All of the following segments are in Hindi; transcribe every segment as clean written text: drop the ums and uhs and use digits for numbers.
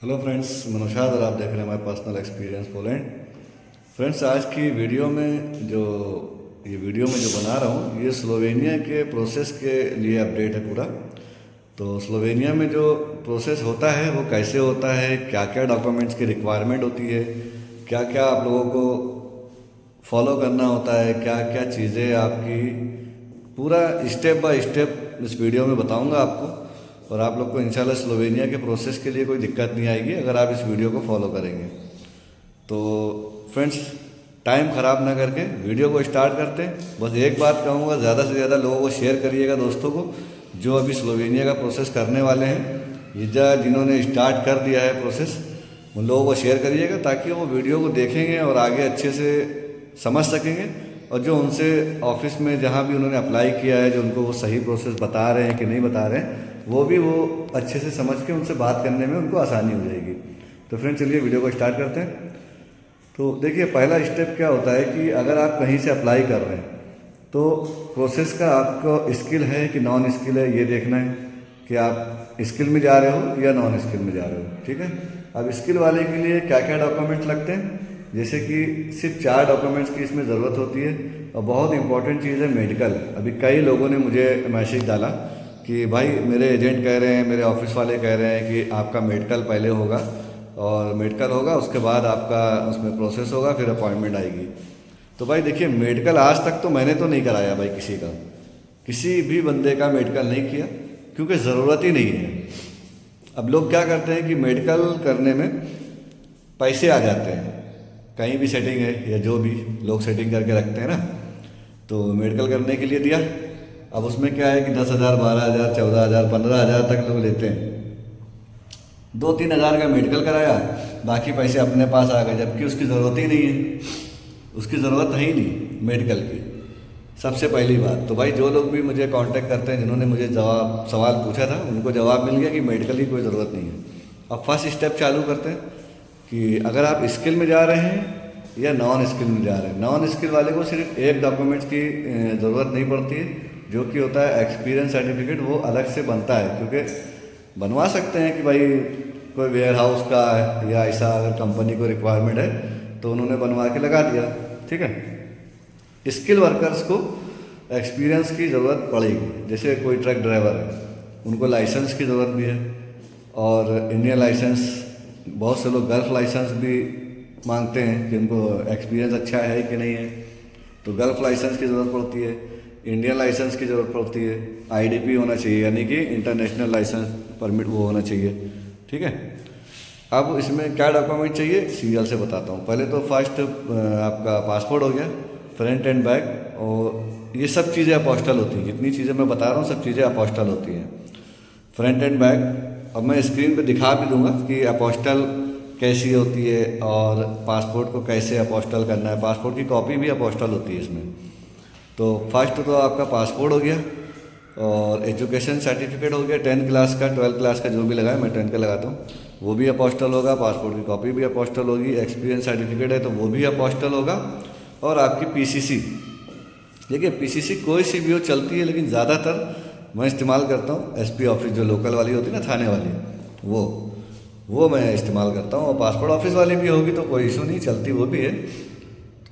हेलो फ्रेंड्स, मनोशाद और आप देख रहे हैं हमारे पर्सनल एक्सपीरियंस पोलैंड। फ्रेंड्स, आज की वीडियो में जो बना रहा हूँ ये स्लोवेनिया के प्रोसेस के लिए अपडेट है पूरा। तो स्लोवेनिया में जो प्रोसेस होता है वो कैसे होता है, क्या क्या डॉक्यूमेंट्स की रिक्वायरमेंट होती है, क्या क्या आप लोगों को फॉलो करना होता है, क्या क्या चीज़ें आपकी, पूरा स्टेप बाय स्टेप इस वीडियो में बताऊंगा आपको। और आप लोग को इंशाल्लाह स्लोवेनिया के प्रोसेस के लिए कोई दिक्कत नहीं आएगी अगर आप इस वीडियो को फॉलो करेंगे। तो फ्रेंड्स, टाइम ख़राब ना करके वीडियो को स्टार्ट करते हैं। बस एक बात कहूँगा, ज़्यादा से ज़्यादा लोगों को शेयर करिएगा, दोस्तों को जो अभी स्लोवेनिया का प्रोसेस करने वाले हैं या जिन्होंने स्टार्ट कर दिया है प्रोसेस, उन लोगों को शेयर करिएगा ताकि वो वीडियो को देखेंगे और आगे अच्छे से समझ सकेंगे। और जो उनसे ऑफिस में जहाँ भी उन्होंने अप्लाई किया है, जो उनको वो सही प्रोसेस बता रहे हैं कि नहीं बता रहे हैं, वो भी वो अच्छे से समझ के उनसे बात करने में उनको आसानी हो जाएगी। तो फ्रेंड, चलिए वीडियो को स्टार्ट करते हैं। तो देखिए, पहला स्टेप क्या होता है कि अगर आप कहीं से अप्लाई कर रहे हैं तो प्रोसेस का आपको स्किल है कि नॉन स्किल है, ये देखना है कि आप स्किल में जा रहे हो या नॉन स्किल में जा रहे हो। ठीक है, अब स्किल वाले के लिए क्या क्या डॉक्यूमेंट्स लगते हैं, जैसे कि सिर्फ 4 डॉक्यूमेंट्स की इसमें ज़रूरत होती है। और बहुत इंपॉर्टेंट चीज़ है मेडिकल। अभी कई लोगों ने मुझे मैसेज डाला कि भाई मेरे एजेंट कह रहे हैं, मेरे ऑफिस वाले कह रहे हैं कि आपका मेडिकल पहले होगा, और मेडिकल होगा उसके बाद आपका उसमें प्रोसेस होगा, फिर अपॉइंटमेंट आएगी। तो भाई देखिए, मेडिकल आज तक तो मैंने तो नहीं कराया भाई, किसी भी बंदे का मेडिकल नहीं किया, क्योंकि ज़रूरत ही नहीं है। अब लोग क्या करते हैं कि मेडिकल करने में पैसे आ जाते हैं, कहीं भी सेटिंग है या जो भी लोग सेटिंग करके रखते हैं ना, तो मेडिकल करने के लिए दिया। अब उसमें क्या है कि 10,000, 12,000, 14,000, 15,000 तक लोग लेते हैं। 2-3 हज़ार का मेडिकल कराया, बाकी पैसे अपने पास आ गए, जबकि उसकी ज़रूरत ही नहीं है, उसकी ज़रूरत है ही नहीं मेडिकल की, सबसे पहली बात। तो भाई जो लोग भी मुझे कांटेक्ट करते हैं, जिन्होंने मुझे सवाल पूछा था, उनको जवाब मिल गया कि मेडिकल की कोई ज़रूरत नहीं है। अब फर्स्ट स्टेप चालू करते हैं कि अगर आप स्किल में जा रहे हैं या नॉन स्किल में जा रहे हैं। नॉन स्किल वाले को सिर्फ एक डॉक्यूमेंट्स की ज़रूरत नहीं पड़ती है, जो कि होता है एक्सपीरियंस सर्टिफिकेट। वो अलग से बनता है, क्योंकि बनवा सकते हैं कि भाई कोई वेयर हाउस का है या ऐसा अगर कंपनी को रिक्वायरमेंट है तो उन्होंने बनवा के लगा दिया। ठीक है, स्किल वर्कर्स को एक्सपीरियंस की ज़रूरत पड़ेगी। जैसे कोई ट्रक ड्राइवर है, उनको लाइसेंस की ज़रूरत भी है, और इंडियन लाइसेंस, बहुत से लोग गल्फ लाइसेंस भी मांगते हैं कि उनको एक्सपीरियंस अच्छा है कि नहीं है, तो गल्फ लाइसेंस की ज़रूरत पड़ती है, इंडियन लाइसेंस की ज़रूरत पड़ती है, आईडीपी होना चाहिए, यानी कि इंटरनेशनल लाइसेंस परमिट वो होना चाहिए। ठीक है, अब इसमें क्या डॉक्यूमेंट चाहिए सीरियल से बताता हूँ। पहले तो फर्स्ट आपका पासपोर्ट हो गया, फ्रंट एंड बैक, और ये सब चीज़ें अपोस्टल होती हैं। जितनी चीज़ें मैं बता रहा हूँ सब चीज़ें अपोस्टल होती हैं, फ्रंट एंड बैक। अब मैं स्क्रीन पे दिखा भी दूंगा कि अपोस्टल कैसी होती है और पासपोर्ट को कैसे अपोस्टल करना है। पासपोर्ट की कॉपी भी अपोस्टल होती है इसमें। तो फर्स्ट तो आपका पासपोर्ट हो गया, और एजुकेशन सर्टिफिकेट हो गया, 10th क्लास का, 12th क्लास का, जो भी लगा है, मैं 10th का लगाता हूँ, वो भी अपोस्टल होगा। पासपोर्ट की कॉपी भी अपोस्टल होगी। एक्सपीरियंस सर्टिफिकेट है तो वो भी अपोस्टल होगा। और आपकी पीसीसी, देखिए पीसीसी कोई सी भी हो चलती है, लेकिन ज़्यादातर मैं इस्तेमाल करता हूँ एसपी ऑफिस, जो लोकल वाली होती है ना, थाने वाली, वो मैं इस्तेमाल करता हूँ। और पासपोर्ट ऑफिस वाली भी होगी तो कोई इशू नहीं, चलती वो भी है,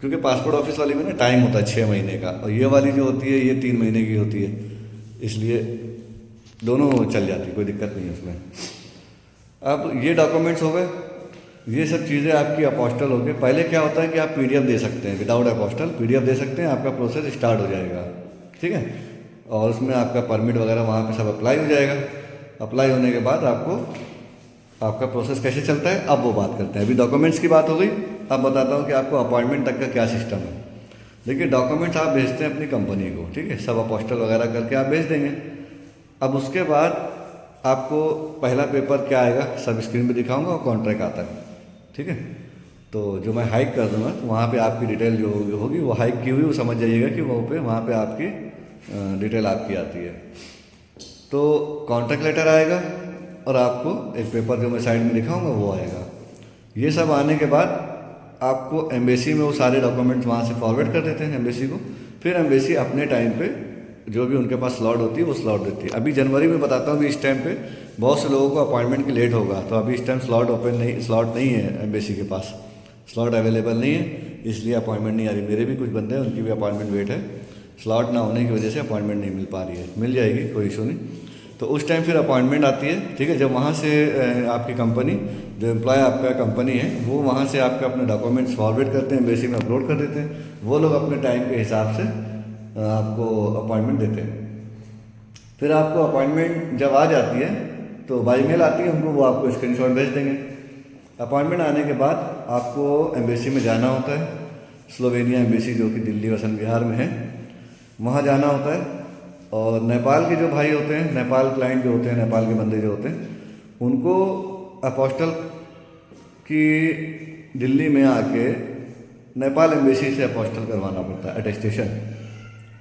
क्योंकि पासपोर्ट ऑफिस वाली में ना टाइम होता है 6 महीने का, और ये वाली जो होती है ये 3 महीने की होती है, इसलिए दोनों चल जाती है, कोई दिक्कत नहीं है उसमें। अब ये डॉक्यूमेंट्स हो गए, ये सब चीज़ें आपकी अपोस्टल हो गई। पहले क्या होता है कि आप पीडीएफ दे सकते हैं, विदाउट अपोस्टल पीडीएफ दे सकते हैं, आपका प्रोसेस स्टार्ट हो जाएगा। ठीक है, और उसमें आपका परमिट वगैरह वहाँ पे सब अप्लाई हो जाएगा। अप्लाई होने के बाद आपका प्रोसेस कैसे चलता है, अब वो बात करते हैं। अभी डॉक्यूमेंट्स की बात हो गई, अब बताता हूँ कि आपको अपॉइंटमेंट तक का क्या सिस्टम है। देखिए, डॉक्यूमेंट्स आप भेजते हैं अपनी कंपनी को, ठीक है, सब अपोस्टल वगैरह करके आप भेज देंगे। अब उसके बाद आपको पहला पेपर क्या आएगा, सब स्क्रीन पे दिखाऊंगा, और कॉन्ट्रैक्ट आता है। ठीक है, तो जो मैं हाइक कर दूँगा तो वहाँ पे आपकी डिटेल जो होगी वो हाइक की हुई, वो समझ जाइएगा कि वहाँ पे आपकी डिटेल आपकी आती है। तो कॉन्ट्रैक्ट लेटर आएगा, और आपको एक पेपर जो मैं साइड में दिखाऊंगा वो आएगा। ये सब आने के बाद आपको एम्बेसी में वो सारे डॉक्यूमेंट्स वहाँ से फॉरवर्ड कर देते हैं एम्बेसी को। फिर एम्बेसी अपने टाइम पे जो भी उनके पास स्लॉट होती है वो स्लॉट देती है। अभी जनवरी में बताता हूँ, अभी इस टाइम पे बहुत से लोगों को अपॉइंटमेंट की लेट होगा, तो अभी इस टाइम स्लॉट नहीं है एम्बेसी के पास, स्लॉट अवेलेबल नहीं है, इसलिए अपॉइंटमेंट नहीं आ रही। मेरे भी कुछ बंदे हैं, उनकी भी अपॉइंटमेंट वेट है, स्लॉट ना होने की वजह से अपॉइंटमेंट नहीं मिल पा रही है। मिल जाएगी, कोई इशू नहीं। तो उस टाइम फिर अपॉइंटमेंट आती है, ठीक है। जब वहाँ से आपकी कंपनी, जो एम्प्लॉय आपका कंपनी है, वो वहाँ से आपके अपने डॉक्यूमेंट्स फॉरवर्ड करते हैं, एम्बेसी में अपलोड कर देते हैं। वो लोग अपने टाइम के हिसाब से आपको अपॉइंटमेंट देते हैं। फिर आपको अपॉइंटमेंट जब आ जाती है तो बाई मेल आती है उनको, वो आपको स्क्रीनशॉट भेज देंगे। अपॉइंटमेंट आने के बाद आपको एम्बेसी में जाना होता है, स्लोवेनिया एम्बेसी जो कि दिल्ली वसंत विहार में है, वहाँ जाना होता है। और नेपाल के जो भाई होते हैं, नेपाल क्लाइंट जो होते हैं, नेपाल के बंदे जो होते हैं, उनको अपोस्टल की दिल्ली में आके नेपाल एम्बेसी से अपोस्टल करवाना पड़ता है, अटेस्टेशन।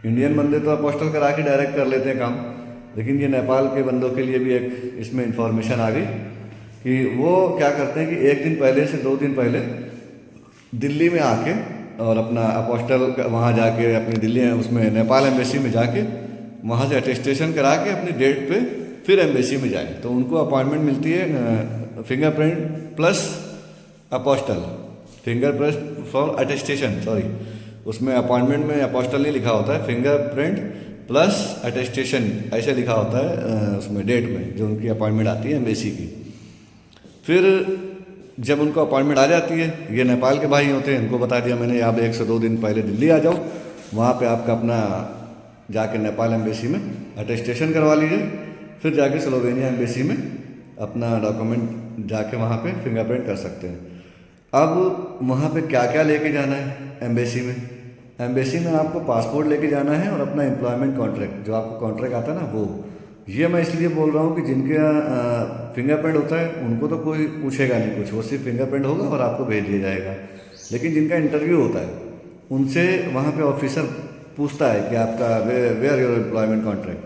इंडियन बंदे तो अपोस्टल करा के डायरेक्ट कर लेते हैं काम, लेकिन ये नेपाल के बंदों के लिए भी एक इसमें इंफॉर्मेशन आ गई कि वो क्या करते हैं कि 1 दिन पहले से 2 दिन पहले दिल्ली में आके और अपना अपोस्टल वहाँ जाके अपनी दिल्ली उसमें नेपाल एम्बेसी में जाके वहाँ से अटेस्टेशन करा के अपनी डेट पे फिर एम्बेसी में जाए। तो उनको अपॉइंटमेंट मिलती है fingerprint plus apostle, fingerprint for attestation, sorry, उसमें अपॉइंटमेंट में अपोस्टल नहीं लिखा होता है, फिंगरप्रिंट प्लस अटेस्टेशन ऐसे लिखा होता है उसमें डेट में जो उनकी अपॉइंटमेंट आती है एम्बेसी की। फिर जब उनको अपॉइंटमेंट आ जाती है, ये नेपाल के भाई होते हैं, इनको बता दिया मैंने आप 1 से 2 दिन पहले दिल्ली आ जाओ, वहाँ पे आपका अपना जाके नेपाल एम्बेसी में अटेस्टेशन करवा लीजिए, फिर जाके स्लोवेनिया एम्बेसी में अपना डॉक्यूमेंट जाके वहाँ पे फिंगरप्रिंट कर सकते हैं। अब वहाँ पे क्या क्या लेके जाना है एम्बेसी में? एम्बेसी में आपको पासपोर्ट लेके जाना है और अपना एम्प्लॉयमेंट कॉन्ट्रैक्ट, जो आपको कॉन्ट्रैक्ट आता है ना वो। ये मैं इसलिए बोल रहा हूँ कि जिनके फिंगरप्रिंट होता है उनको तो कोई पूछेगा नहीं कुछ, वो सिर्फ फिंगरप्रिंट होगा और आपको भेज दिया जाएगा। लेकिन जिनका इंटरव्यू होता है उनसे वहाँ पे ऑफिसर पूछता है कि आपका वेयर योर एम्प्लॉयमेंट कॉन्ट्रैक्ट,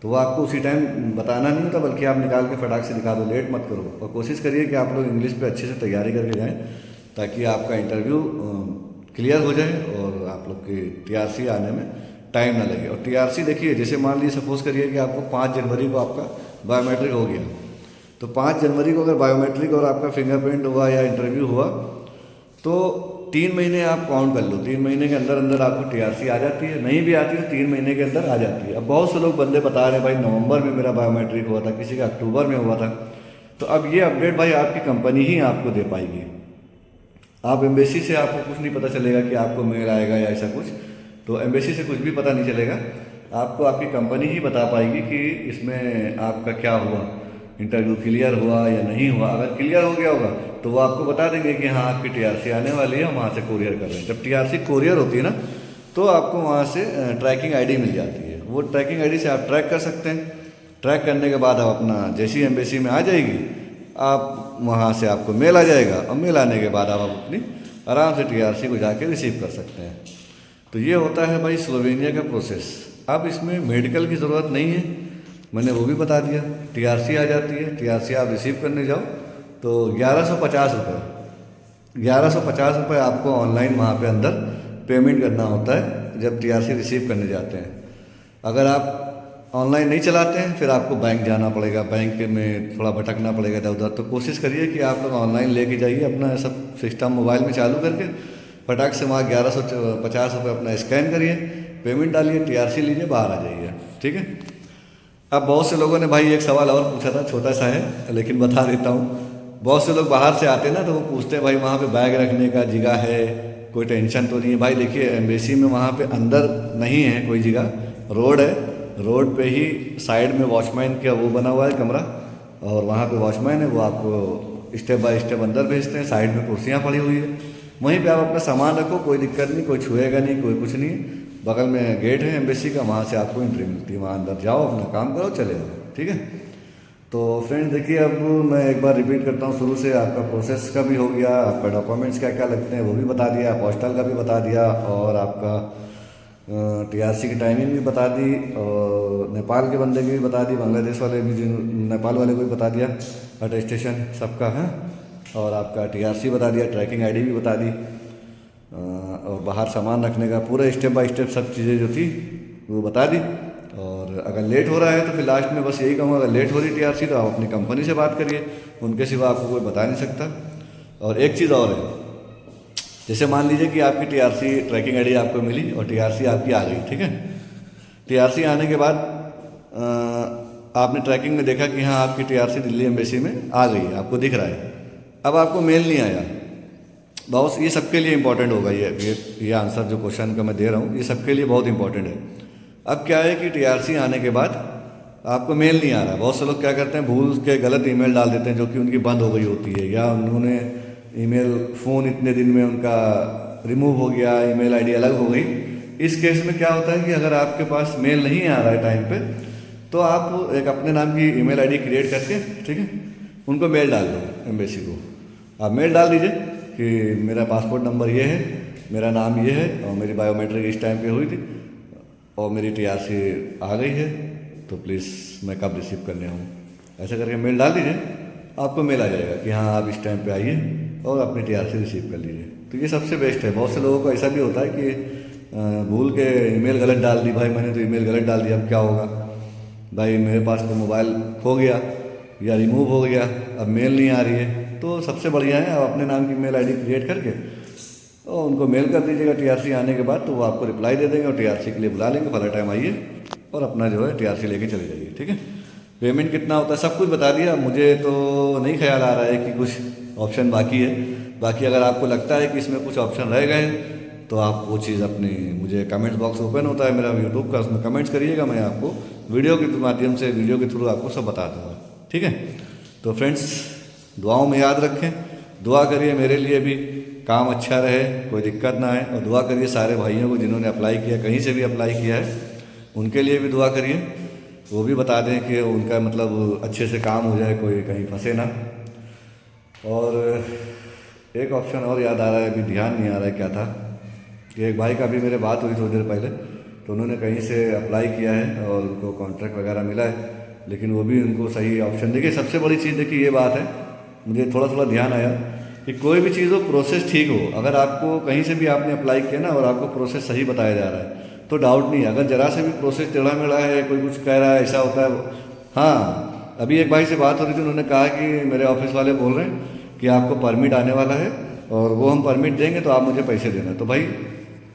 तो वो आपको उसी टाइम बताना नहीं होता, बल्कि आप निकाल के फटाक से दिखा दो, लेट मत करो। और कोशिश करिए कि आप लोग इंग्लिश पे अच्छे से तैयारी करके जाएं, ताकि आपका इंटरव्यू क्लियर हो जाए और आप लोग की टीआरसी आने में टाइम ना लगे। और टीआरसी देखिए, जैसे मान लीजिए सपोज करिए कि आपको 5 जनवरी को आपका बायोमेट्रिक हो गया, तो 5 जनवरी को अगर बायोमेट्रिक और आपका फिंगरप्रिंट हुआ या इंटरव्यू हुआ तो 3 महीने आप काउंट कर लो, 3 महीने के अंदर अंदर आपको टीआरसी आ जाती है। नहीं भी आती तो 3 महीने के अंदर आ जाती है। अब बहुत से लोग बंदे बता रहे हैं भाई नवंबर में मेरा बायोमेट्रिक हुआ था, किसी का अक्टूबर में हुआ था। तो अब ये अपडेट भाई आपकी कंपनी ही आपको दे पाएगी। आप एम्बेसी से आपको कुछ नहीं पता चलेगा कि आपको मेल आएगा या ऐसा कुछ, तो एम्बेसी से कुछ भी पता नहीं चलेगा, आपको आपकी कंपनी ही बता पाएगी कि इसमें आपका क्या हुआ, इंटरव्यू क्लियर हुआ या नहीं हुआ। अगर क्लियर हो गया होगा तो वो आपको बता देंगे कि हाँ आपकी टीआरसी आने वाली है, हम वहाँ से कोरियर कर रहे हैं। जब टीआरसी कोरियर होती है ना, तो आपको वहाँ से ट्रैकिंग आईडी मिल जाती है। वो ट्रैकिंग आईडी से आप ट्रैक कर सकते हैं। ट्रैक करने के बाद आप अपना जैसी एम्बेसी में आ जाएगी, आप वहाँ से आपको मेल आ जाएगा, और मेल आने के बाद आप अपनी आराम से टीआरसी को जाके रिसीव कर सकते हैं। तो ये होता है भाई स्लोवेनिया का प्रोसेस। अब इसमें मेडिकल की ज़रूरत नहीं है, मैंने वो भी बता दिया। टीआरसी आ जाती है, टीआरसी आप रिसीव करने जाओ तो 1150 रुपये आपको ऑनलाइन वहाँ पे अंदर पेमेंट करना होता है जब टीआरसी रिसीव करने जाते हैं। अगर आप ऑनलाइन नहीं चलाते हैं फिर आपको बैंक जाना पड़ेगा, बैंक में थोड़ा भटकना पड़ेगा इधर उधर। तो कोशिश करिए कि आप लोग ऑनलाइन लेके जाइए, अपना सब सिस्टम मोबाइल में चालू करके फटाक से वहाँ 1150 रुपये अपना स्कैन करिए, पेमेंट डालिए, टीआरसी लीजिए, बाहर आ जाइए। ठीक है। अब बहुत से लोगों ने भाई एक सवाल और पूछा था, छोटा सा है लेकिन बता देता हूँ। बहुत से लोग बाहर से आते हैं ना, तो वो पूछते हैं भाई वहाँ पे बैग रखने का जगह है, कोई टेंशन तो नहीं है? भाई देखिए, एम्बेसी में वहाँ पे अंदर नहीं है कोई जगह, रोड है, रोड पे ही साइड में वॉचमैन का वो बना हुआ है कमरा, और वहाँ पे वॉचमैन है, वो आपको स्टेप बाय स्टेप अंदर भेजते हैं। साइड में कुर्सियाँ पड़ी हुई है, वहीं पे आप अपना सामान रखो, कोई दिक्कत नहीं, कोई छुएगा नहीं, कोई कुछ नहीं। बगल में गेट है एम्बेसी का, वहाँ से आपको एंट्री मिलती है, वहाँ अंदर जाओ, अपना काम करो, चले जाओ। ठीक है। तो फ्रेंड्स देखिए, अब मैं एक बार रिपीट करता हूँ शुरू से। आपका प्रोसेस का भी हो गया, आपका डॉक्यूमेंट्स क्या क्या लगते हैं वो भी बता दिया, अपोस्टल का भी बता दिया, और आपका टीआरसी की टाइमिंग भी बता दी, और नेपाल के बंदे की भी बता दी, बांग्लादेश वाले भी, नेपाल वाले को भी बता दिया, अटेस्टेशन सबका है, और आपका टीआरसी बता दिया, ट्रैकिंग आईडी भी बता दी, और बाहर सामान रखने का पूरा स्टेप बाय स्टेप सब चीज़ें जो थी वो बता दी। और अगर लेट हो रहा है तो फिर लास्ट में बस यही कहूँगा, अगर लेट हो रही टीआरसी तो आप अपनी कंपनी से बात करिए, उनके सिवा आपको कोई बता नहीं सकता। और एक चीज़ और है, जैसे मान लीजिए कि आपकी टीआरसी ट्रैकिंग आईडी आपको मिली और टीआरसी आपकी आ गई, ठीक है। टीआरसी आने के बाद आपने ट्रैकिंग में देखा कि हाँ आपकी टीआरसी दिल्ली एम्बेसी में आ गई है, आपको दिख रहा है। अब आपको मेल नहीं आया, बॉस, ये सबके लिए इंपॉर्टेंट होगा, ये आंसर जो क्वेश्चन का मैं दे रहा हूँ ये सबके लिए बहुत इंपॉर्टेंट है। अब क्या है कि टीआरसी आने के बाद आपको मेल नहीं आ रहा, बहुत से लोग क्या करते हैं, भूल के गलत ईमेल डाल देते हैं जो कि उनकी बंद हो गई होती है, या उन्होंने ईमेल फ़ोन इतने दिन में उनका रिमूव हो गया, ईमेल आईडी अलग हो गई। इस केस में क्या होता है कि अगर आपके पास मेल नहीं आ रहा है टाइम पे, तो आप एक अपने नाम की ईमेल आईडी क्रिएट करके, ठीक है, उनको मेल डाल दो एम्बेसी को। आप मेल डाल दीजिए कि मेरा पासपोर्ट नंबर ये है, मेरा नाम ये है और मेरी बायोमेट्रिक इस टाइम पे हुई थी और मेरी टीआरसी आ गई है, तो प्लीज़ मैं कब रिसीव करने आऊँ। ऐसा करके मेल डाल दीजिए, आपको मेल आ जाएगा कि हाँ आप इस टाइम पे आइए और अपनी टीआरसी रिसीव कर लीजिए। तो ये सबसे बेस्ट है। बहुत से लोगों को ऐसा भी होता है कि भूल के ईमेल गलत डाल दी, भाई मैंने तो ईमेल गलत डाल दिया, अब क्या होगा, भाई मेरे पास तो मोबाइल खो गया या रिमूव हो गया, अब मेल नहीं आ रही है। तो सबसे बढ़िया है आप अपने नाम की मेल आईडी क्रिएट करके और उनको मेल कर दीजिएगा टीआरसी आने के बाद, तो वो आपको रिप्लाई दे देंगे और टीआरसी के लिए बुला लेंगे, फला टाइम आइए और अपना जो है टीआरसी लेके चले जाइए, ठीक है। पेमेंट कितना होता है सब कुछ बता दिया, मुझे तो नहीं ख्याल आ रहा है कि कुछ ऑप्शन बाकी है। बाकी अगर आपको लगता है कि इसमें कुछ ऑप्शन रह गए तो आप वो चीज़ अपनी, मुझे कमेंट बॉक्स ओपन होता है मेरा यूट्यूब का, उसमें कमेंट्स करिएगा, मैं आपको वीडियो के माध्यम से, वीडियो के थ्रू आपको सब बता दूँगा, ठीक है। तो फ्रेंड्स, दुआओं में याद रखें, दुआ करिए मेरे लिए भी काम अच्छा रहे, कोई दिक्कत ना आए, और दुआ करिए सारे भाइयों को जिन्होंने अप्लाई किया, कहीं से भी अप्लाई किया है, उनके लिए भी दुआ करिए, वो भी बता दें कि उनका मतलब अच्छे से काम हो जाए, कोई कहीं फंसे ना। और एक ऑप्शन और याद आ रहा है, अभी ध्यान नहीं आ रहा है क्या था, कि एक भाई का भी मेरे बात हुई थोड़ी देर पहले, तो उन्होंने कहीं से अप्लाई किया है और उनको कॉन्ट्रैक्ट वगैरह मिला है, लेकिन वो भी उनको सही ऑप्शन, देखिए सबसे बड़ी चीज़ देखिए ये बात है, मुझे थोड़ा थोड़ा ध्यान आया कि कोई भी चीज़ हो, प्रोसेस ठीक हो। अगर आपको कहीं से भी आपने अप्लाई किया ना और आपको प्रोसेस सही बताया जा रहा है तो डाउट नहीं है। अगर जरा से भी प्रोसेस टेढ़ा मेढ़ा है, कोई कुछ कह रहा है, ऐसा होता है। हाँ, अभी एक भाई से बात हो रही थी, उन्होंने कहा कि मेरे ऑफिस वाले बोल रहे हैं कि आपको परमिट आने वाला है और वो हम परमिट देंगे तो आप मुझे पैसे देना। तो भाई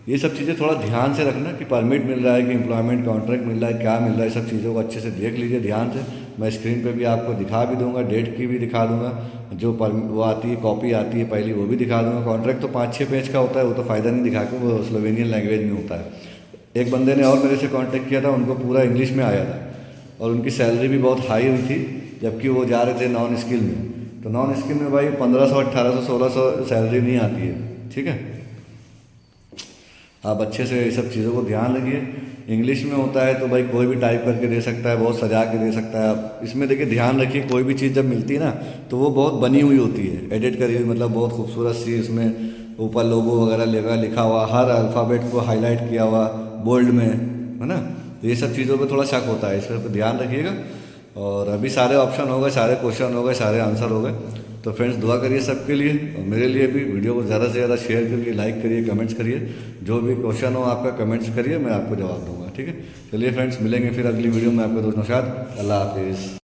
ये सब चीज़ें थोड़ा ध्यान से रखना कि परमिट मिल रहा है कि एम्प्लॉयमेंट कॉन्ट्रैक्ट मिल रहा है, क्या मिल रहा है, सब चीज़ों को अच्छे से देख लीजिए ध्यान से। मैं स्क्रीन पे भी आपको दिखा भी दूंगा, डेट की भी दिखा दूंगा, जो वो आती है कॉपी आती है पहली वो भी दिखा दूंगा। कॉन्ट्रैक्ट तो 5-6 पेज का होता है, वो तो फ़ायदा नहीं दिखा के, वो स्लोवेनियन लैंग्वेज में होता है। एक बंदे ने और मेरे से कॉन्टैक्ट किया था, उनको पूरा इंग्लिश में आया था और उनकी सैलरी भी बहुत हाई हुई थी, जबकि वो जा रहे थे नॉन स्किल में। तो नॉन स्किल में भाई 1500, 1800, 1600 सैलरी नहीं आती है, ठीक है। आप अच्छे से ये सब चीज़ों को ध्यान रखिए। इंग्लिश में होता है तो भाई कोई भी टाइप करके दे सकता है, बहुत सजा के दे सकता है। आप इसमें देखिए ध्यान रखिए, कोई भी चीज़ जब मिलती है ना तो वो बहुत बनी हुई होती है, एडिट करी हुई, मतलब बहुत खूबसूरत सी, उसमें ऊपर लोगो वगैरह लिखा हुआ, हर अल्फ़ाबेट को हाईलाइट किया हुआ बोल्ड में, है ना। तो ये सब चीज़ों पे थोड़ा शक होता है, इस पर ध्यान रखिएगा। और अभी सारे ऑप्शन हो गए, सारे क्वेश्चन हो गए, सारे आंसर हो गए। तो फ्रेंड्स दुआ करिए सबके लिए और मेरे लिए भी। वीडियो को ज़्यादा से ज़्यादा शेयर करिए, लाइक करिए, कमेंट्स करिए, जो भी क्वेश्चन हो आपका कमेंट्स करिए, मैं आपको जवाब दूंगा, ठीक है। चलिए फ्रेंड्स, मिलेंगे फिर अगली वीडियो में आपके दोस्त नौशाद। अल्लाह हाफिज़।